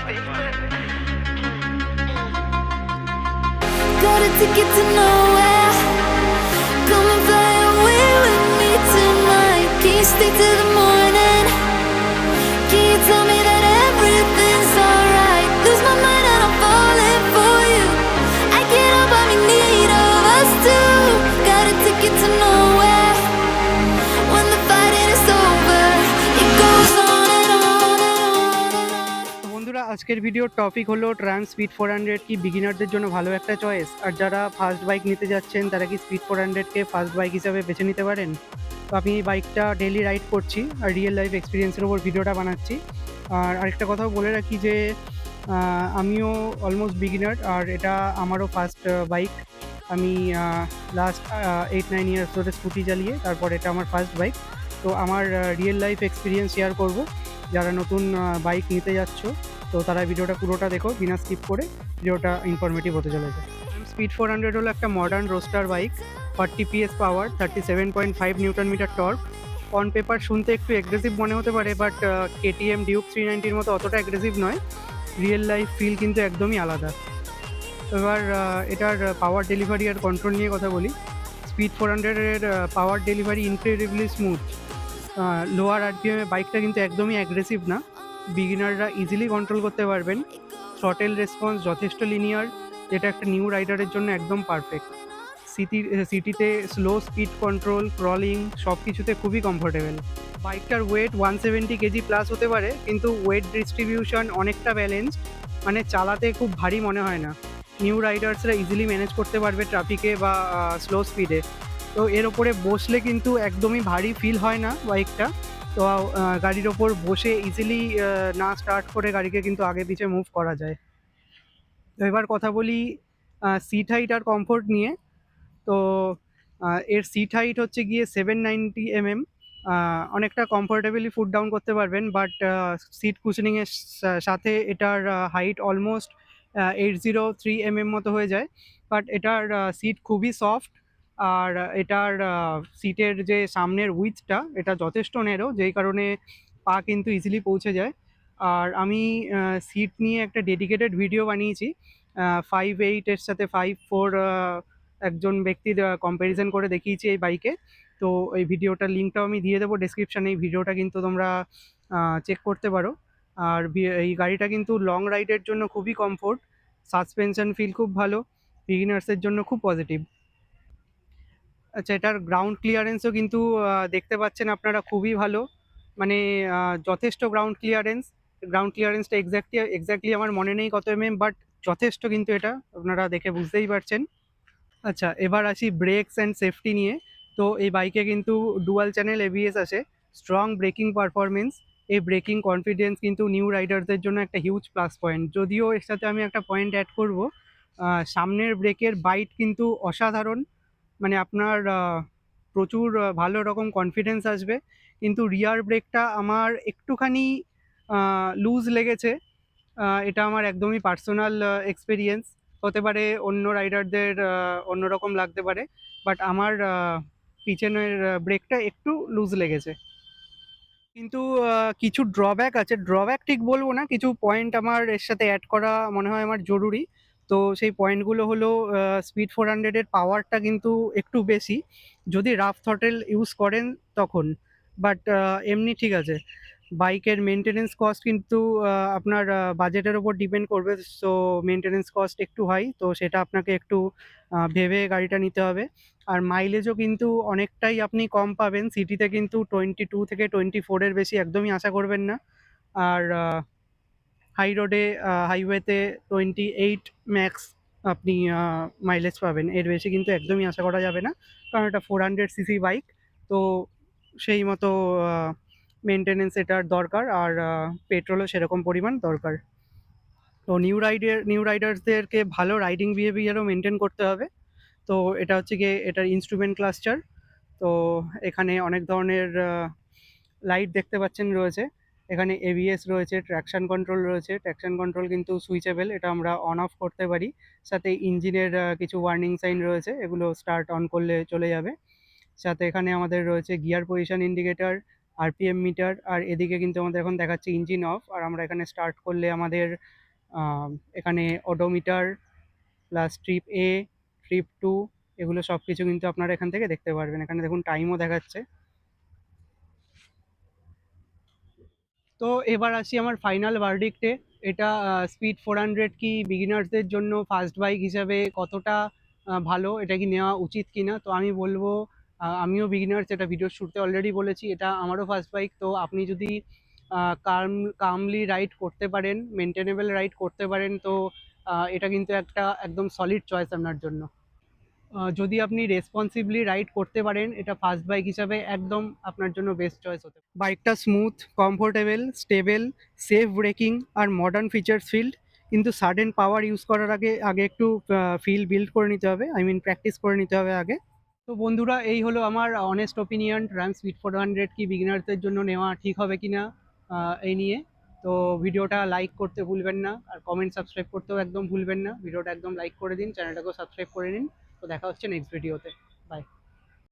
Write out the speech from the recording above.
Got a ticket to nowhere. Come and fly away with me tonight. Can you stay till the morning? Can you tell me that everything's alright? Lose my mind and I'm falling for you. I get up, I'm in need of us too. Got a ticket to nowhere. When the fighting is over, it goes on and on and on and on. তো বন্ধুরা, আজকের ভিডিওর topic হলো trans speed 400 কি বিগিনারদের জন্য ভালো একটা choice, আর যারা ফার্স্ট বাইক নিতে যাচ্ছেন তারা কি স্পিড 400কে ফার্স্ট বাইক হিসাবে বেছে নিতে পারেন। তো আমি এই বাইকটা ডেইলি রাইড করছি আর রিয়েল লাইফ এক্সপিরিয়েন্সের উপর ভিডিওটা বানাচ্ছি। আর আরেকটা কথাও বলে রাখি যে আমিও অলমোস্ট বিগিনার, আর এটা আমারও ফার্স্ট বাইক। আমি লাস্ট 8-9 ইয়ার্স ধরে স্কুটি চালিয়ে তারপর এটা আমার ফার্স্ট বাইক। তো আমার রিয়েল লাইফ এক্সপিরিয়েন্স শেয়ার করব। যারা নতুন বাইক নিতে যাচ্ছ তো তারা ভিডিওটা পুরোটা দেখো বিনা স্কিপ করে, ভিডিওটা ইনফরমেটিভ হতে চলেছে। স্পিড 400 হলো একটা modern roadster bike, 40 PS power, 37.5 newton metre torque. On paper শুনতে একটু অ্যাগ্রেসিভ মনে হতে পারে, বাট KTM ডিউক 390-র মতো অতটা অ্যাগ্রেসিভ নয়। রিয়েল লাইফ ফিল কিন্তু একদমই আলাদা। এবার এটার পাওয়ার ডেলিভারি আর কন্ট্রোল নিয়ে কথা বলি। স্পিড 400-এর power delivery incredibly smooth. Lower আরপিএমে বাইকটা কিন্তু একদমই অ্যাগ্রেসিভ না, বিগিনাররা ইজিলি কন্ট্রোল করতে পারবেন। থ্রটেল রেসপন্স যথেষ্ট লিনিয়ার, যেটা একটা নিউ রাইডারের জন্য একদম পারফেক্ট। সিটিতে স্লো স্পিড কন্ট্রোল, ক্রলিং সব কিছুতে খুবই কমফোর্টেবল। বাইকটার ওয়েট 170 কেজি প্লাস হতে পারে, কিন্তু ওয়েট ডিস্ট্রিবিউশন অনেকটা ব্যালেন্স, মানে চালাতে খুব ভারী মনে হয় না। নিউ রাইডার্সরা ইজিলি ম্যানেজ করতে পারবে ট্রাফিকে বা স্লো স্পিডে। তো এর ওপরে বসলে কিন্তু একদমই ভারী ফিল হয় না বাইকটা। তো গাড়ির ওপর বসে ইজিলি না স্টার্ট করে গাড়িকে কিন্তু আগে পিছে মুভ করা যায়। তো এবার কথা বলি সিট হাইট আর কমফোর্ট নিয়ে। তো এর সিট হাইট হচ্ছে গিয়ে 790 mm। অনেকটা কমফোর্টেবলি ফুট ডাউন করতে পারবেন, বাট সিট কুশনিংয়ের সাথে এটার হাইট অলমোস্ট 803 mm মতো হয়ে যায়। বাট এটার সিট খুবই সফট, আর এটার সিটের যে সামনের উইথটা এটা যথেষ্ট ন্যারো, যেই কারণে পা কিন্তু ইজিলি পৌঁছে যায়। আর আমি সিট নিয়ে একটা ডেডিকেটেড ভিডিও বানিয়েছি 5.8-এর সাথে 5.4 একজন ব্যক্তির কম্প্যারিজন করে দেখিয়েছি এই বাইকে। তো এই ভিডিওটার লিঙ্কটাও আমি দিয়ে দেবো ডেসক্রিপশানে, এই ভিডিওটা কিন্তু তোমরা চেক করতে পারো। আর এই গাড়িটা কিন্তু লং রাইডের জন্য খুবই কমফোর্ট, সাসপেনশন ফিল খুব ভালো, বিগিনার্সের জন্য খুব পজিটিভ। আচ্ছা, এটার গ্রাউন্ড ক্লিয়ারেন্সও কিন্তু দেখতে পাচ্ছেন আপনারা খুবই ভালো, মানে যথেষ্ট গ্রাউন্ড ক্লিয়ারেন্সটা এক্স্যাক্টলি আমার মনে নেই কত বাট যথেষ্ট কিন্তু এটা আপনারা দেখে বুঝতেই পারছেন। আচ্ছা, এবার আসি ব্রেকস অ্যান্ড সেফটি নিয়ে। তো এই বাইকে কিন্তু ডুয়াল চ্যানেল ABS আছে, স্ট্রং ব্রেকিং পারফরমেন্স। এই ব্রেকিং কনফিডেন্স কিন্তু নিউ রাইডারদের জন্য একটা হিউজ প্লাস পয়েন্ট। যদিও এর সাথে আমি একটা পয়েন্ট অ্যাড করব, সামনের ব্রেকের বাইট কিন্তু অসাধারণ, মানে আপনার প্রচুর ভালো রকম কনফিডেন্স আসবে। কিন্তু রিয়ার ব্রেকটা আমার একটুখানি লুজ লেগেছে। এটা আমার একদমই পার্সোনাল এক্সপেরিয়েন্স, হতে পারে অন্য রাইডারদের অন্যরকম লাগতে পারে, বাট আমার পিছনের ব্রেকটা একটু লুজ লেগেছে। কিন্তু কিছু ড্রব্যাক আছে, ড্রব্যাক ঠিক বলবো না, কিছু পয়েন্ট আমার এর সাথে অ্যাড করা মনে হয় আমার জরুরি। তো সেই পয়েন্টগুলো হলো স্পিড 400-এর পাওয়ারটা কিন্তু একটু বেশি যদি রাফ থ্রটেল ইউজ করেন তখন, বাট এমনি ঠিক আছে। বাইকের মেনটেনেন্স কস্ট কিন্তু আপনার বাজেটের ওপর ডিপেন্ড করবে। সো মেনটেনেন্স কস্ট একটু হাই, তো সেটা আপনাকে একটু ভেবে গাড়িটা নিতে হবে। আর মাইলেজও কিন্তু অনেকটাই আপনি কম পাবেন, সিটিতে কিন্তু 22 থেকে 24-এর বেশি একদমই আশা করবেন না। আর হাই রোডে হাইওয়েতে 28 ম্যাক্স আপনি মাইলেজ পাবেন, এর বেশি কিন্তু একদমই আশা করা যাবে না, কারণ এটা 400cc বাইক। তো সেই মতো মেনটেনেন্স এটার দরকার, আর পেট্রোলও সেরকম পরিমাণ দরকার। তো নিউ রাইডার্সদেরকে ভালো রাইডিং বিহেভিয়ারও মেনটেন করতে হবে। তো এটা হচ্ছে গিয়ে এটার ইনস্ট্রুমেন্ট ক্লাস্টার। তো এখানে অনেক ধরনের লাইট দেখতে পাচ্ছেন রয়েছে। এখানে ABS রয়েছে, ট্র্যাকশন কন্ট্রোল রয়েছে। ট্র্যাকশন কন্ট্রোল কিন্তু সুইচেবল, এটা আমরা অন অফ করতে পারি। সাথে ইঞ্জিনের কিছু ওয়ার্নিং সাইন রয়েছে, এগুলো স্টার্ট অন করলে চলে যাবে। সাথে এখানে আমাদের রয়েছে gear position indicator, RPM meter, আর এদিকে কিন্তু আমাদের এখন দেখাচ্ছে ইঞ্জিন অফ। আর আমরা এখানে স্টার্ট করলে আমাদের এখানে odometer plus trip A, trip to, এগুলো সব কিছু কিন্তু আপনারা এখান থেকে দেখতে পারবেন। এখানে দেখুন টাইমও দেখাচ্ছে। তো এবার আসি আমার ফাইনাল ভার্ডিক্টে। এটা স্পিড 400 কি বিগিনার্সদের জন্য ফার্স্ট বাইক হিসাবে কতটা ভালো, এটা কি নেওয়া উচিত কিনা? তো আমি বলবো, আমিও বিগিনার্স, এটা ভিডিওর শুরুতে অলরেডি বলেছি, এটা আমারও ফার্স্ট বাইক। তো আপনি যদি কামলি রাইড করতে পারেন, মেনটেনেবল রাইড করতে পারেন, তো এটা কিন্তু একটা একদম সলিড চয়েস আপনার জন্য। যদি আপনি রেসপন্সিবলি রাইড করতে পারেন, এটা ফার্স্ট বাইক হিসাবে একদম আপনার জন্য বেস্ট চয়েস হতে পারে। বাইকটা smooth, comfortable, stable, safe braking আর মডার্ন ফিচার্স ফিল্ড। কিন্তু সাডেন পাওয়ার ইউজ করার আগে আগে একটু ফিল বিল্ড করে নিতে হবে, আই মিন প্র্যাকটিস করে নিতে হবে আগে। তো বন্ধুরা, এই হলো আমার অনেস্ট ওপিনিয়ন, ট্রান্স স্পিড 400 কি বিগিনারদের জন্য নেওয়া ঠিক হবে কিনা এই নিয়ে। তো ভিডিওটা লাইক করতে ভুলবেন না, আর কমেন্ট সাবস্ক্রাইব করতেও একদম ভুলবেন না। ভিডিওটা একদম লাইক করে দিন, চ্যানেলটাকেও সাবস্ক্রাইব করে নিন। তো দেখা হচ্ছে নেক্সট ভিডিওতে। বাই।